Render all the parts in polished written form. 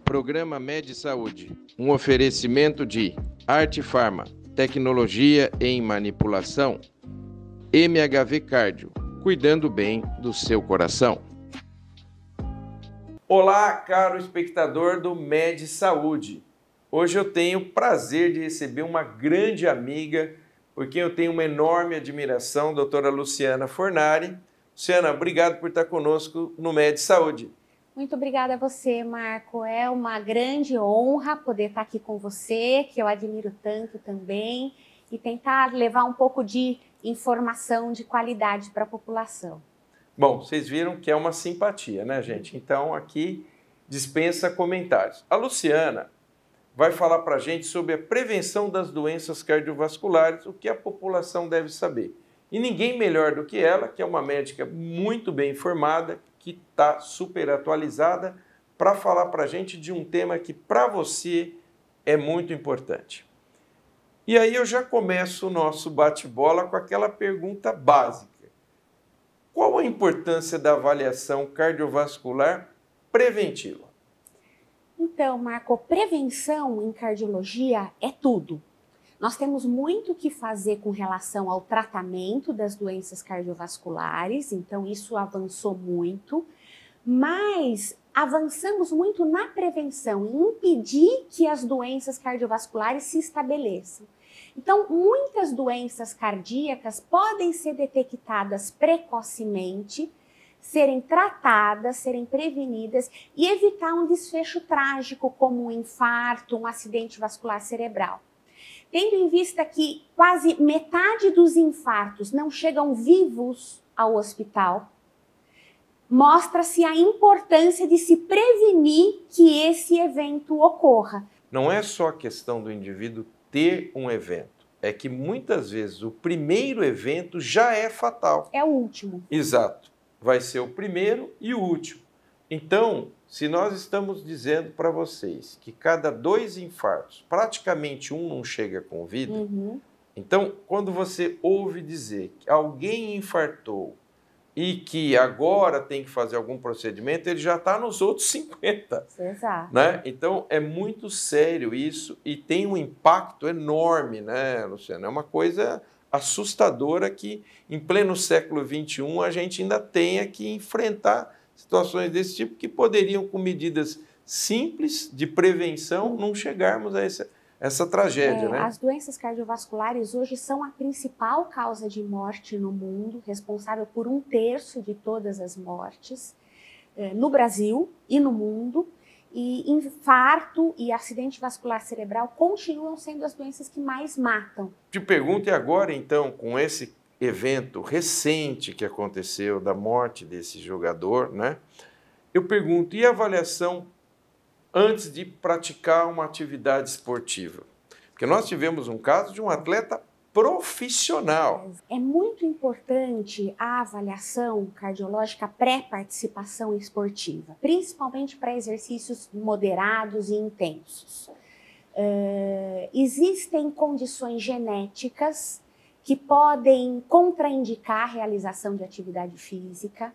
Programa Med Saúde, um oferecimento de Arte Farma, tecnologia em manipulação, MHV Cardio, cuidando bem do seu coração. Olá, caro espectador do Med Saúde. Hoje eu tenho o prazer de receber uma grande amiga, por quem eu tenho uma enorme admiração, a doutora Luciana Fornari. Luciana, obrigado por estar conosco no Med Saúde. Muito obrigada a você, Marco. É uma grande honra poder estar aqui com você, que eu admiro tanto também, e tentar levar um pouco de informação de qualidade para a população. Bom, vocês viram que é uma simpatia, né, gente? Então, aqui dispensa comentários. A Luciana vai falar para a gente sobre a prevenção das doenças cardiovasculares, o que a população deve saber. E ninguém melhor do que ela, que é uma médica muito bem informada, que está super atualizada, para falar para a gente de um tema que para você é muito importante. E aí eu já começo o nosso bate-bola com aquela pergunta básica. Qual a importância da avaliação cardiovascular preventiva? Então, Marco, prevenção em cardiologia é tudo. Nós temos muito o que fazer com relação ao tratamento das doenças cardiovasculares, então isso avançou muito, mas avançamos muito na prevenção, em impedir que as doenças cardiovasculares se estabeleçam. Então, muitas doenças cardíacas podem ser detectadas precocemente, serem tratadas, serem prevenidas e evitar um desfecho trágico como um infarto, um acidente vascular cerebral. Tendo em vista que quase metade dos infartos não chegam vivos ao hospital, mostra-se a importância de se prevenir que esse evento ocorra. Não é só a questão do indivíduo ter um evento, é que muitas vezes o primeiro evento já é fatal. É o último. Exato. Vai ser o primeiro e o último. Então, se nós estamos dizendo para vocês que cada 2 infartos, praticamente um não chega com vida, então, quando você ouve dizer que alguém infartou e que agora tem que fazer algum procedimento, ele já está nos outros 50. Exato. Né? Então, é muito sério isso e tem um impacto enorme, né, Luciana? É uma coisa assustadora que, em pleno século XXI, a gente ainda tenha que enfrentar situações desse tipo que poderiam, com medidas simples de prevenção, não chegarmos a essa tragédia, né? As doenças cardiovasculares hoje são a principal causa de morte no mundo, responsável por 1/3 de todas as mortes no Brasil e no mundo. E infarto e acidente vascular cerebral continuam sendo as doenças que mais matam. Te pergunto, e agora então, com esse evento recente que aconteceu da morte desse jogador, né? Eu pergunto, e a avaliação antes de praticar uma atividade esportiva? Porque nós tivemos um caso de um atleta profissional. É muito importante a avaliação cardiológica pré-participação esportiva, principalmente para exercícios moderados e intensos. Existem condições genéticas que podem contraindicar a realização de atividade física.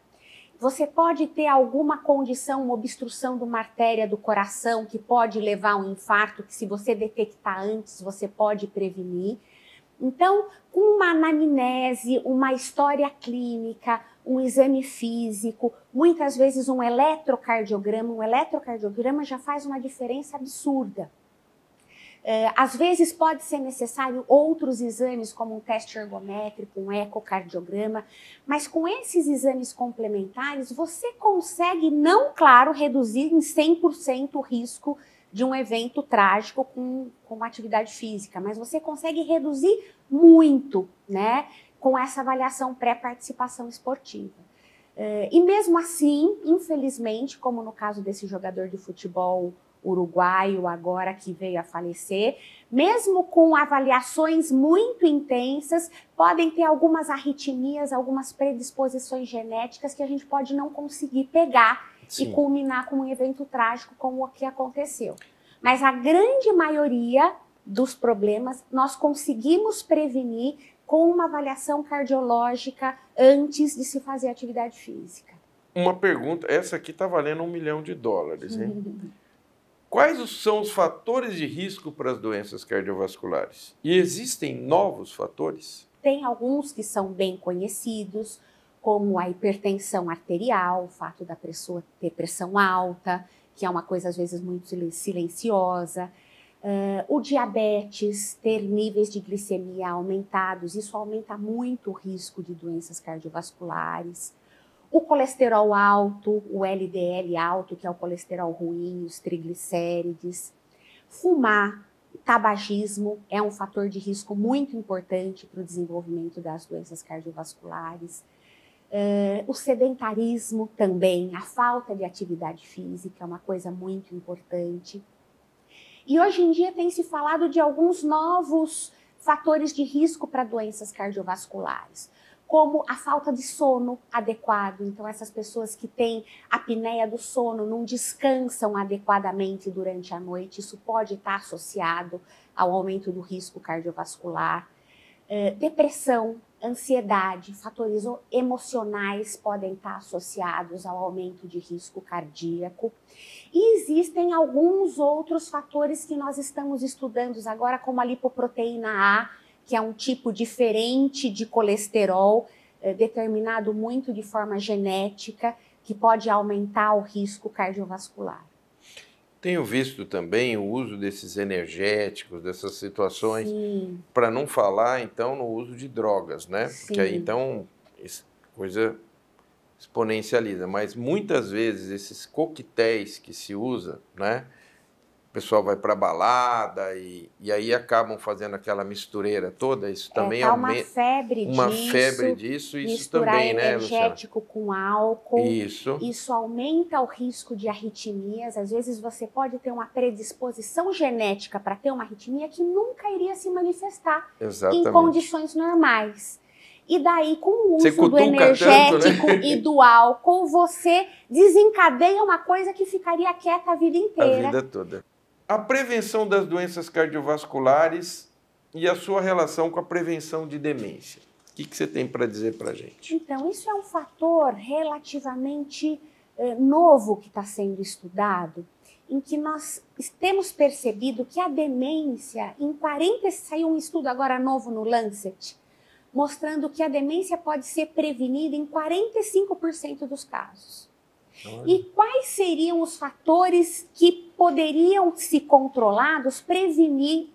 Você pode ter alguma condição, uma obstrução de uma artéria do coração que pode levar a um infarto, que se você detectar antes, você pode prevenir. Então, com uma anamnese, uma história clínica, um exame físico, muitas vezes um eletrocardiograma já faz uma diferença absurda. Às vezes pode ser necessário outros exames, como um teste ergométrico, um ecocardiograma, mas com esses exames complementares, você consegue, não, claro, reduzir em 100% o risco de um evento trágico com atividade física, mas você consegue reduzir muito, né, com essa avaliação pré-participação esportiva. E mesmo assim, infelizmente, como no caso desse jogador de futebol uruguaio agora que veio a falecer, mesmo com avaliações muito intensas, podem ter algumas arritmias, algumas predisposições genéticas que a gente pode não conseguir pegar. Sim. E culminar com um evento trágico como o que aconteceu. Mas a grande maioria dos problemas nós conseguimos prevenir com uma avaliação cardiológica antes de se fazer atividade física. Uma pergunta, essa aqui está valendo $1 milhão, hein? Quais são os fatores de risco para as doenças cardiovasculares? E existem novos fatores? Tem alguns que são bem conhecidos, como a hipertensão arterial, o fato da pessoa ter pressão alta, que é uma coisa às vezes muito silenciosa. O diabetes, ter níveis de glicemia aumentados, isso aumenta muito o risco de doenças cardiovasculares. O colesterol alto, o LDL alto, que é o colesterol ruim, os triglicérides. Fumar, tabagismo é um fator de risco muito importante para o desenvolvimento das doenças cardiovasculares. O sedentarismo também, a falta de atividade física é uma coisa muito importante. E hoje em dia tem se falado de alguns novos fatores de risco para doenças cardiovasculares, como a falta de sono adequado. Então, essas pessoas que têm apneia do sono, não descansam adequadamente durante a noite, isso pode estar associado ao aumento do risco cardiovascular. Depressão, ansiedade, fatores emocionais podem estar associados ao aumento de risco cardíaco. E existem alguns outros fatores que nós estamos estudando agora, como a lipoproteína A, que é um tipo diferente de colesterol, determinado muito de forma genética, que pode aumentar o risco cardiovascular. Tenho visto também o uso desses energéticos, dessas situações, para não falar, então, no uso de drogas, né? Sim. Porque aí, então, coisa exponencializa. Mas, muitas vezes, esses coquetéis que se usa, né? O pessoal vai para balada e aí acabam fazendo aquela mistureira toda. Isso também aumenta. Uma febre disso. Isso também, né, Luciana? Energético com álcool. Isso aumenta o risco de arritmias. Às vezes você pode ter uma predisposição genética para ter uma arritmia que nunca iria se manifestar em condições normais. E daí, com o uso do energético tanto, né? e do álcool, você desencadeia uma coisa que ficaria quieta a vida inteira. A vida toda. A prevenção das doenças cardiovasculares e a sua relação com a prevenção de demência. O que você tem para dizer para a gente? Então, isso é um fator relativamente novo que está sendo estudado, em que nós temos percebido que a demência, saiu um estudo agora novo no Lancet, mostrando que a demência pode ser prevenida em 45% dos casos. Olha. E quais seriam os fatores que poderiam, se controlados, prevenir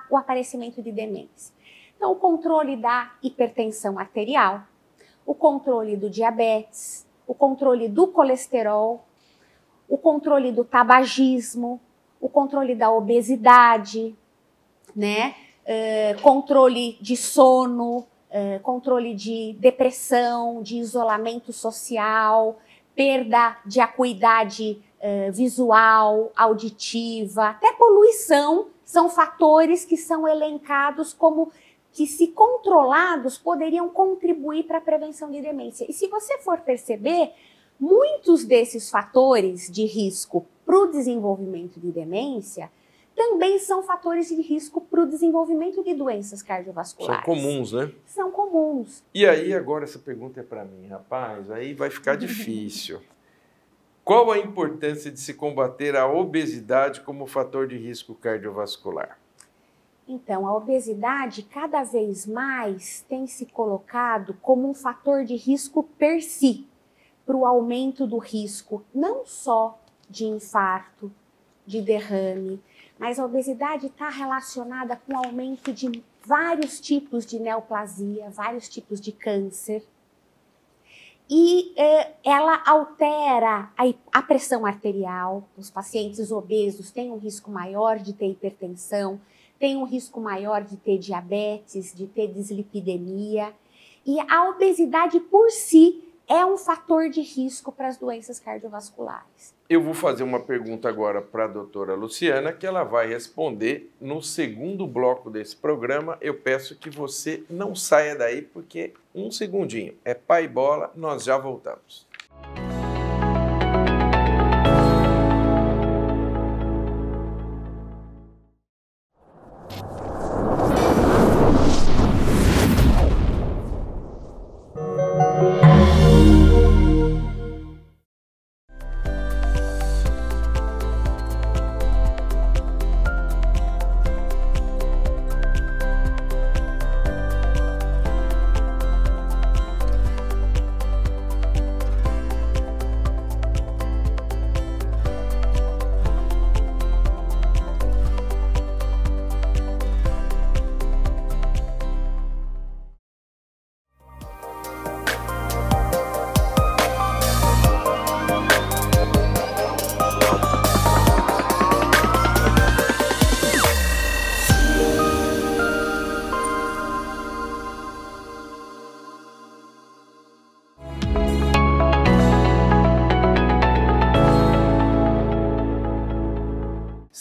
o aparecimento de demência? Então, o controle da hipertensão arterial, o controle do diabetes, o controle do colesterol, o controle do tabagismo, o controle da obesidade, né? Controle de sono, controle de depressão, de isolamento social, perda de acuidade visual, auditiva, até poluição, são fatores que são elencados como que, se controlados, poderiam contribuir para a prevenção de demência. E se você for perceber, muitos desses fatores de risco para o desenvolvimento de demência também são fatores de risco para o desenvolvimento de doenças cardiovasculares. São comuns, né? São comuns. E aí, agora, essa pergunta é para mim, rapaz, aí vai ficar difícil. Qual a importância de se combater a obesidade como fator de risco cardiovascular? Então, a obesidade cada vez mais tem se colocado como um fator de risco per si, para o aumento do risco, não só de infarto, de derrame, mas a obesidade está relacionada com o aumento de vários tipos de neoplasia, vários tipos de câncer. E ela altera a pressão arterial. Os pacientes obesos têm um risco maior de ter hipertensão, têm um risco maior de ter diabetes, de ter dislipidemia. E a obesidade por si é um fator de risco para as doenças cardiovasculares. Eu vou fazer uma pergunta agora para a doutora Luciana, que ela vai responder no segundo bloco desse programa. Eu peço que você não saia daí, porque um segundinho. É pai bola, nós já voltamos.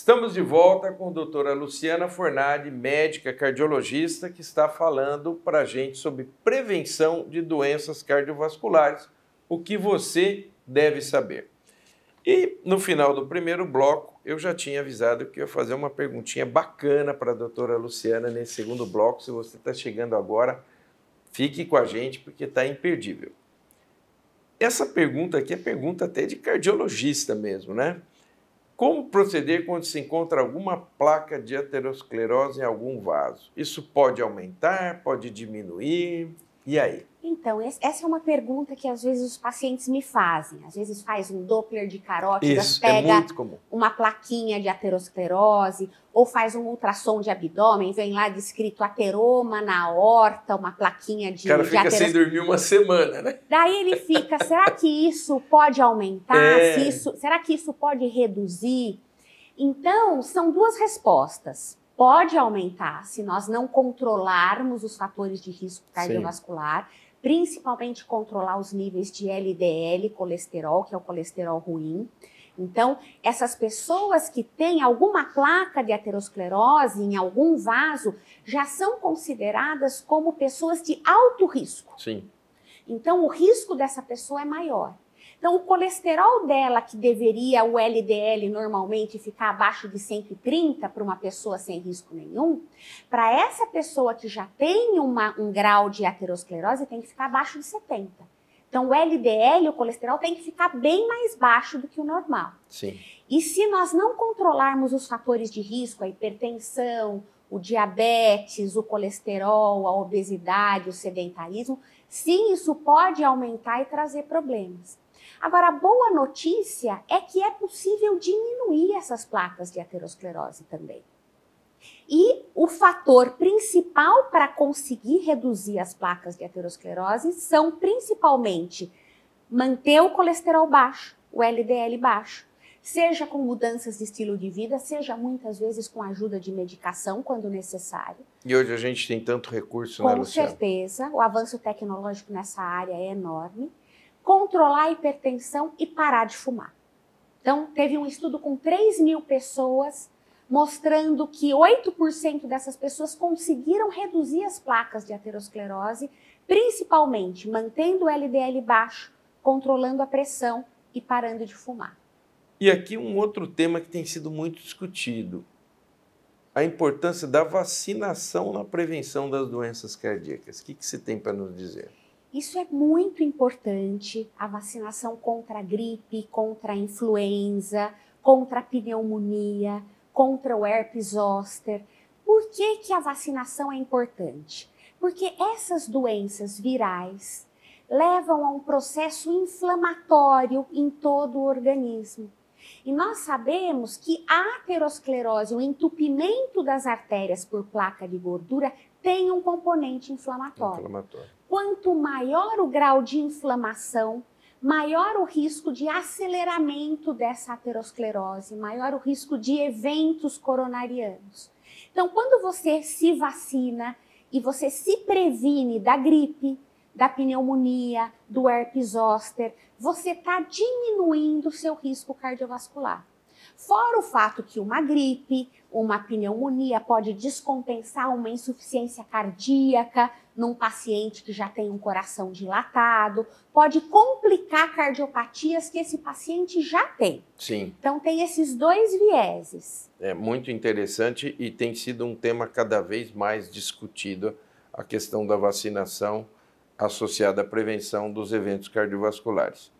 Estamos de volta com a doutora Luciana Fornari, médica cardiologista, que está falando para a gente sobre prevenção de doenças cardiovasculares, o que você deve saber. E no final do primeiro bloco, eu já tinha avisado que eu ia fazer uma perguntinha bacana para a doutora Luciana nesse segundo bloco. Se você está chegando agora, fique com a gente porque está imperdível. Essa pergunta aqui é pergunta até de cardiologista mesmo, né? Como proceder quando se encontra alguma placa de aterosclerose em algum vaso? Isso pode aumentar, pode diminuir? E aí? Então, essa é uma pergunta que às vezes os pacientes me fazem. Às vezes faz um Doppler de carótidas, pega uma plaquinha de aterosclerose, ou faz um ultrassom de abdômen, vem lá descrito ateroma na aorta, uma plaquinha de... O cara fica sem dormir uma semana, né? Daí ele fica, será que isso pode aumentar? Será que isso pode reduzir? Então, são duas respostas. Pode aumentar se nós não controlarmos os fatores de risco cardiovascular, sim, principalmente controlar os níveis de LDL, colesterol, que é o colesterol ruim. Então, essas pessoas que têm alguma placa de aterosclerose em algum vaso já são consideradas como pessoas de alto risco. Sim. Então, o risco dessa pessoa é maior. Então, o colesterol dela, que deveria, o LDL, normalmente ficar abaixo de 130 para uma pessoa sem risco nenhum, para essa pessoa que já tem um grau de aterosclerose, tem que ficar abaixo de 70. Então, o LDL, o colesterol, tem que ficar bem mais baixo do que o normal. Sim. E se nós não controlarmos os fatores de risco, a hipertensão, o diabetes, o colesterol, a obesidade, o sedentarismo, sim, isso pode aumentar e trazer problemas. Agora, a boa notícia é que é possível diminuir essas placas de aterosclerose também. E o fator principal para conseguir reduzir as placas de aterosclerose são principalmente manter o colesterol baixo, o LDL baixo, seja com mudanças de estilo de vida, seja muitas vezes com ajuda de medicação quando necessário. E hoje a gente tem tanto recurso, né, Luciana? Com certeza, o avanço tecnológico nessa área é enorme. Controlar a hipertensão e parar de fumar. Então, teve um estudo com 3.000 pessoas mostrando que 8% dessas pessoas conseguiram reduzir as placas de aterosclerose, principalmente mantendo o LDL baixo, controlando a pressão e parando de fumar. E aqui um outro tema que tem sido muito discutido, a importância da vacinação na prevenção das doenças cardíacas. O que você tem para nos dizer? Isso é muito importante, a vacinação contra a gripe, contra a influenza, contra a pneumonia, contra o herpes zoster. Por que a vacinação é importante? Porque essas doenças virais levam a um processo inflamatório em todo o organismo. E nós sabemos que a aterosclerose, o entupimento das artérias por placa de gordura, tem um componente inflamatório. Quanto maior o grau de inflamação, maior o risco de aceleramento dessa aterosclerose, maior o risco de eventos coronarianos. Então, quando você se vacina e você se previne da gripe, da pneumonia, do herpes zoster, você está diminuindo o seu risco cardiovascular. Fora o fato que uma gripe, uma pneumonia pode descompensar uma insuficiência cardíaca num paciente que já tem um coração dilatado, pode complicar cardiopatias que esse paciente já tem. Sim. Então tem esses dois vieses. É muito interessante e tem sido um tema cada vez mais discutido, a questão da vacinação associada à prevenção dos eventos cardiovasculares.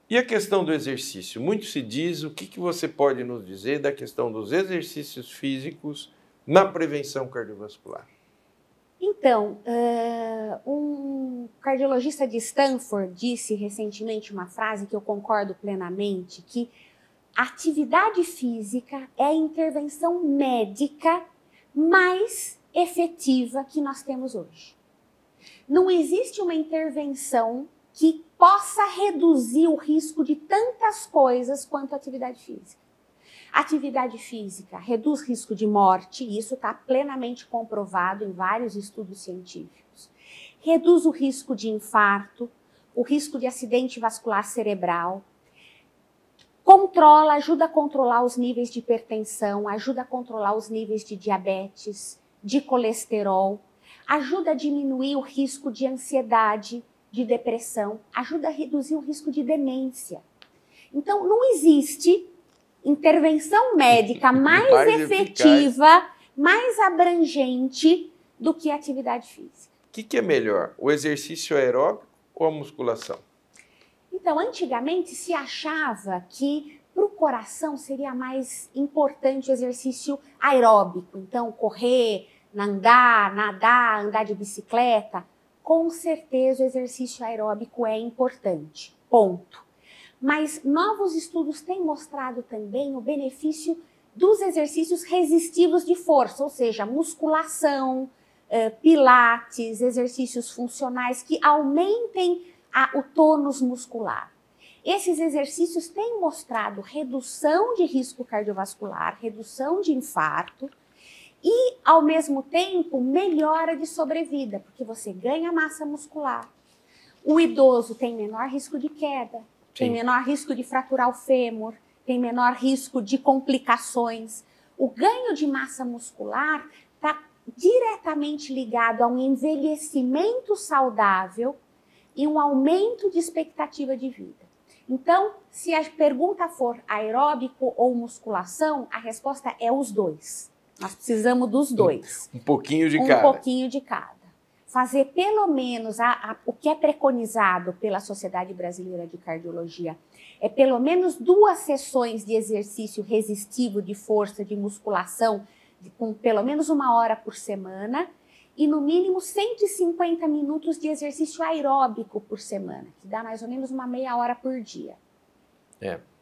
E a questão do exercício? Muito se diz, o que você pode nos dizer da questão dos exercícios físicos na prevenção cardiovascular? Então, um cardiologista de Stanford disse recentemente uma frase que eu concordo plenamente, que a atividade física é a intervenção médica mais efetiva que nós temos hoje. Não existe uma intervenção que possa reduzir o risco de tantas coisas quanto a atividade física. Atividade física reduz risco de morte, e isso está plenamente comprovado em vários estudos científicos. Reduz o risco de infarto, o risco de acidente vascular cerebral. ajuda a controlar os níveis de hipertensão, ajuda a controlar os níveis de diabetes, de colesterol, ajuda a diminuir o risco de ansiedade, de depressão, ajuda a reduzir o risco de demência. Então, não existe intervenção médica mais efetiva, mais abrangente do que a atividade física. O que é melhor, o exercício aeróbico ou a musculação? Então, antigamente se achava que para o coração seria mais importante o exercício aeróbico. Então, correr, nadar, andar de bicicleta. Com certeza o exercício aeróbico é importante, ponto. Mas novos estudos têm mostrado também o benefício dos exercícios resistivos de força, ou seja, musculação, pilates, exercícios funcionais que aumentem o tônus muscular. Esses exercícios têm mostrado redução de risco cardiovascular, redução de infarto e, ao mesmo tempo, melhora de sobrevida, porque você ganha massa muscular. O idoso tem menor risco de queda, tem menor risco de fraturar o fêmur, tem menor risco de complicações. O ganho de massa muscular está diretamente ligado a um envelhecimento saudável e um aumento de expectativa de vida. Então, se a pergunta for aeróbico ou musculação, a resposta é os dois. Nós precisamos dos dois. Um pouquinho de cada. Um pouquinho de cada. Fazer pelo menos o que é preconizado pela Sociedade Brasileira de Cardiologia é pelo menos 2 sessões de exercício resistivo de força, de musculação, com pelo menos 1 hora por semana e no mínimo 150 minutos de exercício aeróbico por semana, que dá mais ou menos uma meia hora por dia.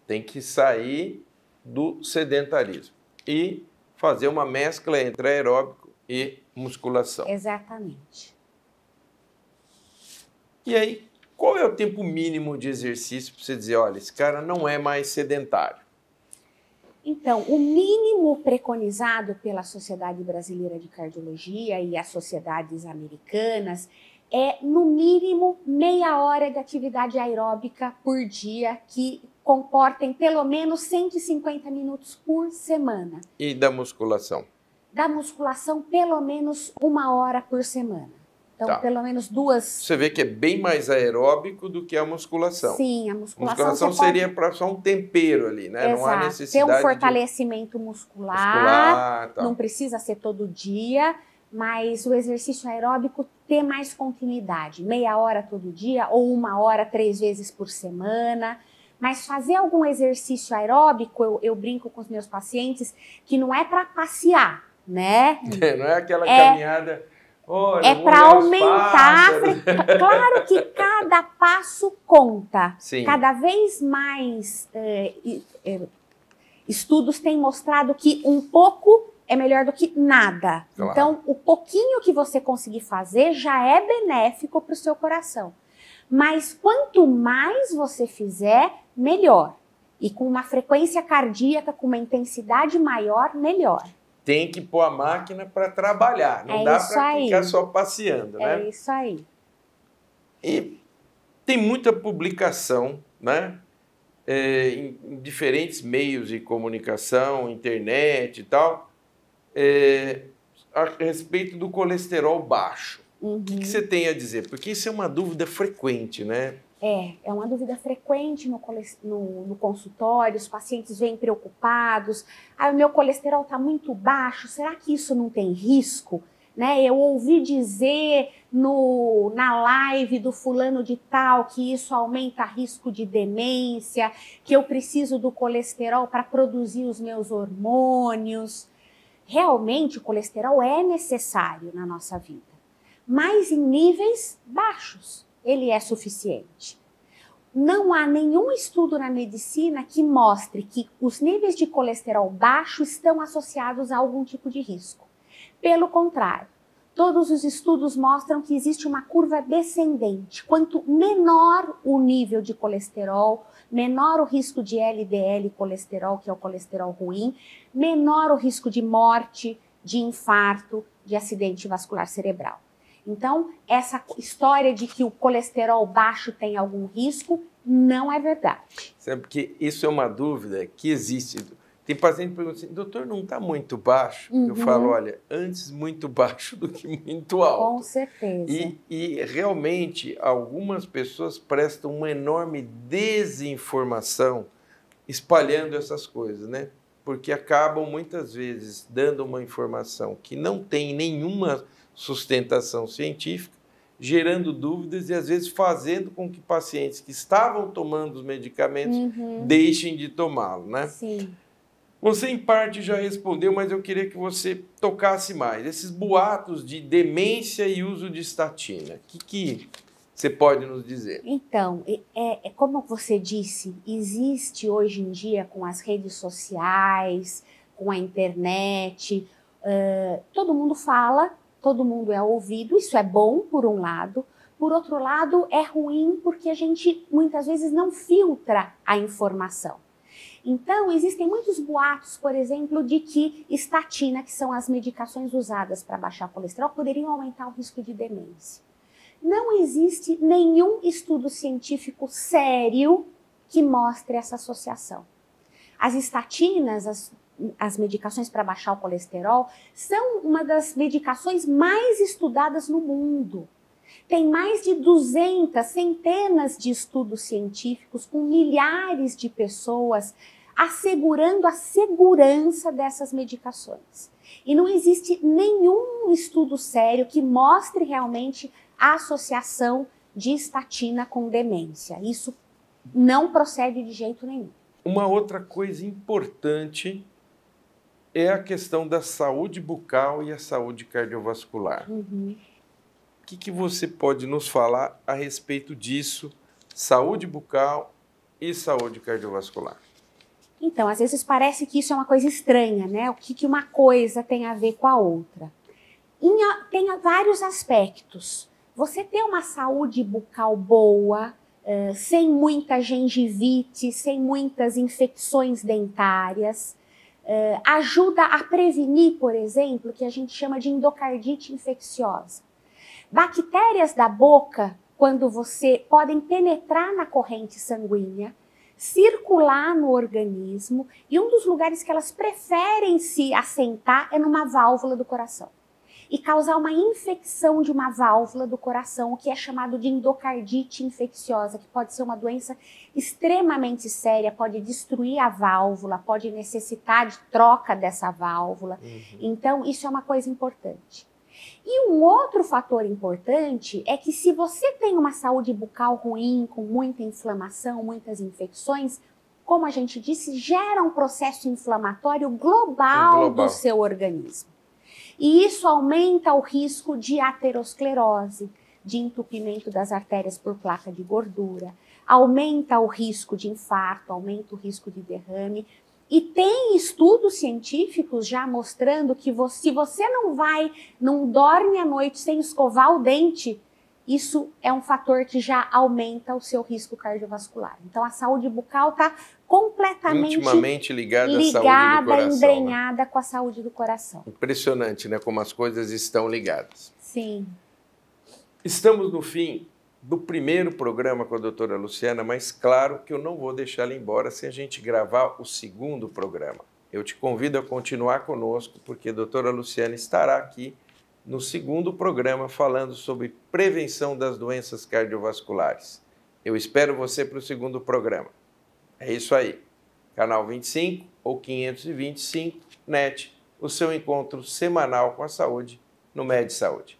Tem que sair do sedentarismo e fazer uma mescla entre aeróbico e musculação. Exatamente. E aí, qual é o tempo mínimo de exercício para você dizer, olha, esse cara não é mais sedentário? Então, o mínimo preconizado pela Sociedade Brasileira de Cardiologia e as sociedades americanas é, no mínimo, meia hora de atividade aeróbica por dia, que comportem pelo menos 150 minutos por semana. E da musculação? Da musculação, pelo menos 1 hora por semana. Então, pelo menos 2... Você vê que é bem mais aeróbico do que a musculação. Sim, a musculação... A musculação seria para só um tempero ali, né? Exato. Não há necessidade ter um fortalecimento muscular, tá. Não precisa ser todo dia, mas o exercício aeróbico ter mais continuidade. Meia hora todo dia ou 1 hora 3 vezes por semana. Mas fazer algum exercício aeróbico, eu brinco com os meus pacientes, que não é para passear, né? Não é aquela caminhada... Olha, é para aumentar. Claro que cada passo conta. Sim. Cada vez mais estudos têm mostrado que um pouco é melhor do que nada. Claro. Então, o pouquinho que você conseguir fazer já é benéfico para o seu coração. Mas quanto mais você fizer, melhor. E com uma frequência cardíaca, com uma intensidade maior, melhor. Tem que pôr a máquina para trabalhar, não dá para ficar só passeando, né? É isso aí. E tem muita publicação, né? Em diferentes meios de comunicação, internet e tal, a respeito do colesterol baixo. O que você tem a dizer? Porque isso é uma dúvida frequente, né? É uma dúvida frequente no consultório, os pacientes vêm preocupados. O meu colesterol está muito baixo, será que isso não tem risco? Né? Eu ouvi dizer na live do fulano de tal que isso aumenta risco de demência, que eu preciso do colesterol para produzir os meus hormônios. Realmente o colesterol é necessário na nossa vida, mas em níveis baixos. Ele é suficiente. Não há nenhum estudo na medicina que mostre que os níveis de colesterol baixo estão associados a algum tipo de risco. Pelo contrário, todos os estudos mostram que existe uma curva descendente. Quanto menor o nível de colesterol, menor o risco de LDL colesterol, que é o colesterol ruim, menor o risco de morte, de infarto, de acidente vascular cerebral. Então, essa história de que o colesterol baixo tem algum risco não é verdade. Sabe que isso é uma dúvida que existe. Tem paciente que pergunta assim, doutor, não está muito baixo? Eu falo, olha, antes muito baixo do que muito alto. Com certeza. E realmente algumas pessoas prestam uma enorme desinformação espalhando essas coisas, né? Porque acabam muitas vezes dando uma informação que não tem nenhuma sustentação científica, gerando dúvidas e às vezes fazendo com que pacientes que estavam tomando os medicamentos deixem de tomá-lo, né? Sim. Você, em parte, já respondeu, mas eu queria que você tocasse mais. Esses boatos de demência e uso de estatina, o que você pode nos dizer? Então, como você disse, existe hoje em dia com as redes sociais, com a internet, todo mundo fala, todo mundo é ouvido, isso é bom por um lado. Por outro lado, é ruim porque a gente muitas vezes não filtra a informação. Então, existem muitos boatos, por exemplo, de que estatina, que são as medicações usadas para baixar o colesterol, poderiam aumentar o risco de demência. Não existe nenhum estudo científico sério que mostre essa associação. As estatinas, as medicações para baixar o colesterol, são uma das medicações mais estudadas no mundo. Tem mais de 200, centenas de estudos científicos com milhares de pessoas assegurando a segurança dessas medicações. E não existe nenhum estudo sério que mostre realmente a associação de estatina com demência. Isso não procede de jeito nenhum. Uma outra coisa importante é a questão da saúde bucal e a saúde cardiovascular. O que você pode nos falar a respeito disso, saúde bucal e saúde cardiovascular? Então, às vezes parece que isso é uma coisa estranha, né? O que uma coisa tem a ver com a outra? Tem vários aspectos. Você ter uma saúde bucal boa, sem muita gengivite, sem muitas infecções dentárias, ajuda a prevenir, por exemplo, o que a gente chama de endocardite infecciosa. Bactérias da boca, quando você podem penetrar na corrente sanguínea, circular no organismo, e um dos lugares que elas preferem se assentar é numa válvula do coração e causar uma infecção de uma válvula do coração, o que é chamado de endocardite infecciosa, que pode ser uma doença extremamente séria, pode destruir a válvula, pode necessitar de troca dessa válvula. Então, isso é uma coisa importante. E um outro fator importante é que se você tem uma saúde bucal ruim, com muita inflamação, muitas infecções, como a gente disse, gera um processo inflamatório global do seu organismo. E isso aumenta o risco de aterosclerose, de entupimento das artérias por placa de gordura, aumenta o risco de infarto, aumenta o risco de derrame. E tem estudos científicos já mostrando que se você não dorme à noite sem escovar o dente, isso é um fator que já aumenta o seu risco cardiovascular. Então, a saúde bucal está completamente intimamente ligada à saúde do coração, embrenhada, né? Com a saúde do coração. Impressionante, né? Como as coisas estão ligadas. Sim. Estamos no fim do primeiro programa com a doutora Luciana, mas claro que eu não vou deixá-la embora sem a gente gravar o segundo programa. Eu te convido a continuar conosco, porque a doutora Luciana estará aqui no segundo programa falando sobre prevenção das doenças cardiovasculares. Eu espero você para o segundo programa. É isso aí. Canal 25 ou 525 NET, o seu encontro semanal com a saúde no Med Saúde.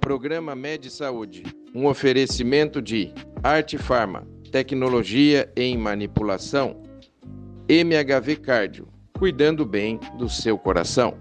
Programa Med Saúde, um oferecimento de Arte Farma, tecnologia em manipulação, MHV Cardio, cuidando bem do seu coração.